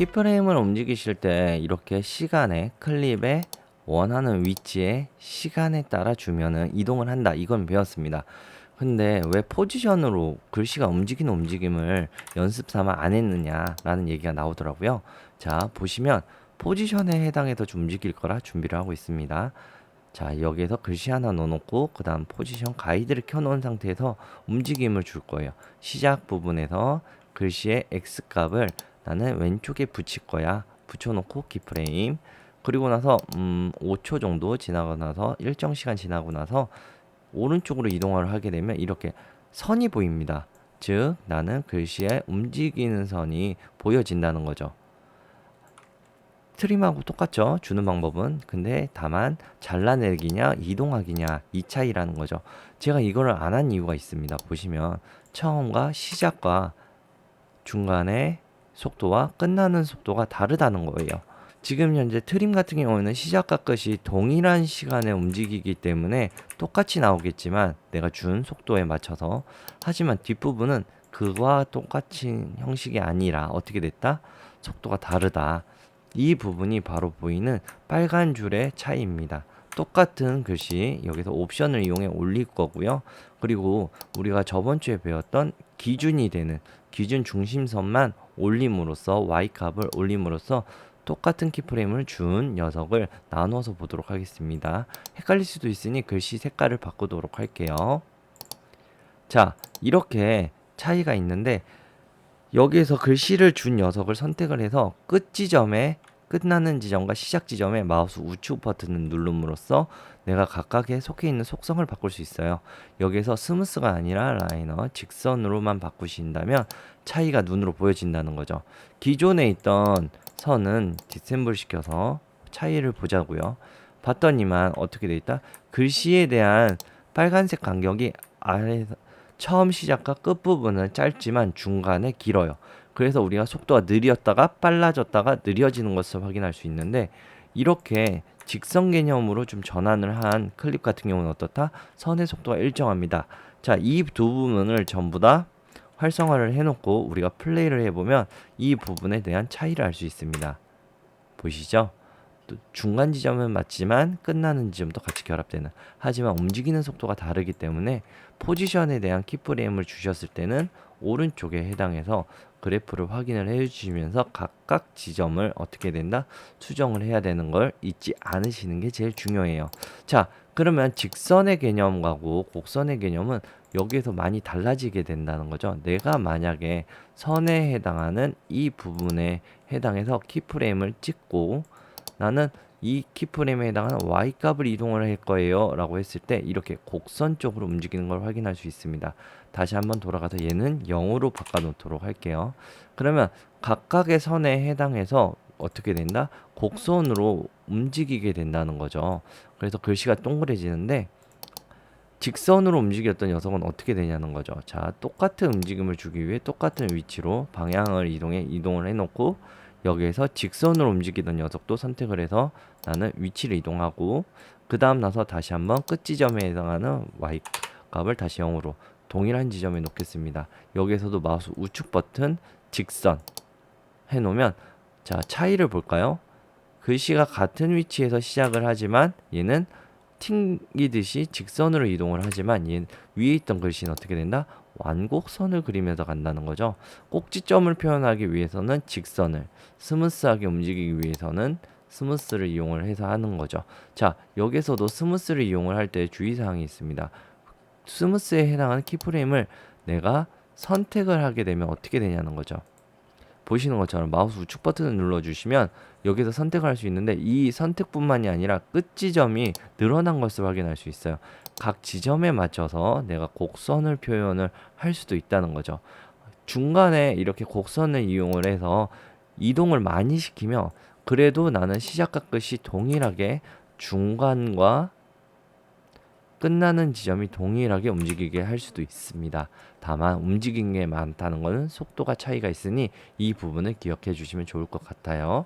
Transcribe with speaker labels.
Speaker 1: 키프레임을 움직이실 때 이렇게 시간에 클립에 원하는 위치에 시간에 따라 주면은 이동을 한다. 이건 배웠습니다. 근데 왜 포지션으로 글씨가 움직이는 움직임을 연습 삼아 안 했느냐라는 얘기가 나오더라고요. 자, 보시면 포지션에 해당해서 좀 움직일 거라 준비를 하고 있습니다. 자, 여기에서 글씨 하나 넣어놓고 그 다음 포지션 가이드를 켜놓은 상태에서 움직임을 줄 거예요. 시작 부분에서 글씨의 X값을 나는 왼쪽에 붙일 거야. 붙여놓고 키프레임. 그리고 나서 5초 정도 지나고 나서 일정 시간 지나고 나서 오른쪽으로 이동을 하게 되면 이렇게 선이 보입니다. 즉 나는 글씨에 움직이는 선이 보여진다는 거죠. 트림하고 똑같죠. 주는 방법은. 근데 다만 잘라내기냐 이동하기냐 이 차이라는 거죠. 제가 이거를 안 한 이유가 있습니다. 보시면 처음과 시작과 중간의 속도와 끝나는 속도가 다르다는 거예요. 지금 현재 트림 같은 경우에는 시작과 끝이 동일한 시간에 움직이기 때문에 똑같이 나오겠지만 내가 준 속도에 맞춰서, 하지만 뒷부분은 그와 똑같은 형식이 아니라 어떻게 됐다? 속도가 다르다. 이 부분이 바로 보이는 빨간 줄의 차이입니다. 똑같은 글씨 여기서 옵션을 이용해 올릴 거고요. 그리고 우리가 저번 주에 배웠던 기준이 되는 기준 중심선만 올림으로써 Y값을 올림으로써 똑같은 키프레임을 준 녀석을 나눠서 보도록 하겠습니다. 헷갈릴 수도 있으니 글씨 색깔을 바꾸도록 할게요. 자, 이렇게 차이가 있는데 여기에서 글씨를 준 녀석을 선택을 해서 끝 지점에 끝나는 지점과 시작 지점에 마우스 우측 버튼을 누름으로써 내가 각각에 속해 있는 속성을 바꿀 수 있어요. 여기에서 스무스가 아니라 라이너, 직선으로만 바꾸신다면 차이가 눈으로 보여진다는 거죠. 기존에 있던 선은 디셈블 시켜서 차이를 보자고요. 봤더니만 어떻게 돼 있다? 글씨에 대한 빨간색 간격이 아래에서 처음 시작과 끝부분은 짧지만 중간에 길어요. 그래서 우리가 속도가 느렸다가 빨라졌다가 느려지는 것을 확인할 수 있는데, 이렇게 직선 개념으로 좀 전환을 한 클립 같은 경우는 어떻다? 선의 속도가 일정합니다. 자, 이 두 부분을 전부 다 활성화를 해놓고 우리가 플레이를 해보면 이 부분에 대한 차이를 알 수 있습니다. 보이시죠? 또 중간 지점은 맞지만 끝나는 지점도 같이 결합되는, 하지만 움직이는 속도가 다르기 때문에 포지션에 대한 키프레임을 주셨을 때는 오른쪽에 해당해서 그래프를 확인을 해주시면서 각각 지점을 어떻게 된다? 수정을 해야 되는 걸 잊지 않으시는 게 제일 중요해요. 자, 그러면 직선의 개념하고 곡선의 개념은 여기에서 많이 달라지게 된다는 거죠. 내가 만약에 선에 해당하는 이 부분에 해당해서 키프레임을 찍고 나는 이 키프레임에 해당하는 Y값을 이동을 할 거예요 라고 했을 때 이렇게 곡선 쪽으로 움직이는 걸 확인할 수 있습니다. 다시 한번 돌아가서 얘는 0으로 바꿔 놓도록 할게요. 그러면 각각의 선에 해당해서 어떻게 된다? 곡선으로 움직이게 된다는 거죠. 그래서 글씨가 동그래지는데 직선으로 움직였던 녀석은 어떻게 되냐는 거죠. 자, 똑같은 움직임을 주기 위해 똑같은 위치로 방향을 이동을 해놓고 여기에서 직선으로 움직이던 녀석도 선택을 해서 나는 위치를 이동하고, 그 다음 나서 다시 한번 끝 지점에 해당하는 Y 값을 다시 0으로 동일한 지점에 놓겠습니다. 여기에서도 마우스 우측 버튼 직선 해놓으면, 자, 차이를 볼까요? 글씨가 같은 위치에서 시작을 하지만 얘는 튕기듯이 직선으로 이동을 하지만 얘 위에 있던 글씨는 어떻게 된다? 완곡선을 그리면서 간다는 거죠. 꼭지점을 표현하기 위해서는 직선을, 스무스하게 움직이기 위해서는 스무스를 이용을 해서 하는 거죠. 자, 여기서도 스무스를 이용을 할 때 주의사항이 있습니다. 스무스에 해당하는 키프레임을 내가 선택을 하게 되면 어떻게 되냐는 거죠. 보시는 것처럼 마우스 우측 버튼을 눌러주시면 여기서 선택을 할 수 있는데, 이 선택뿐만이 아니라 끝 지점이 늘어난 것을 확인할 수 있어요. 각 지점에 맞춰서 내가 곡선을 표현을 할 수도 있다는 거죠. 중간에 이렇게 곡선을 이용을 해서 이동을 많이 시키며 그래도 나는 시작과 끝이 동일하게 중간과 끝나는 지점이 동일하게 움직이게 할 수도 있습니다. 다만 움직이는 게 많다는 것은 속도가 차이가 있으니 이 부분을 기억해 주시면 좋을 것 같아요.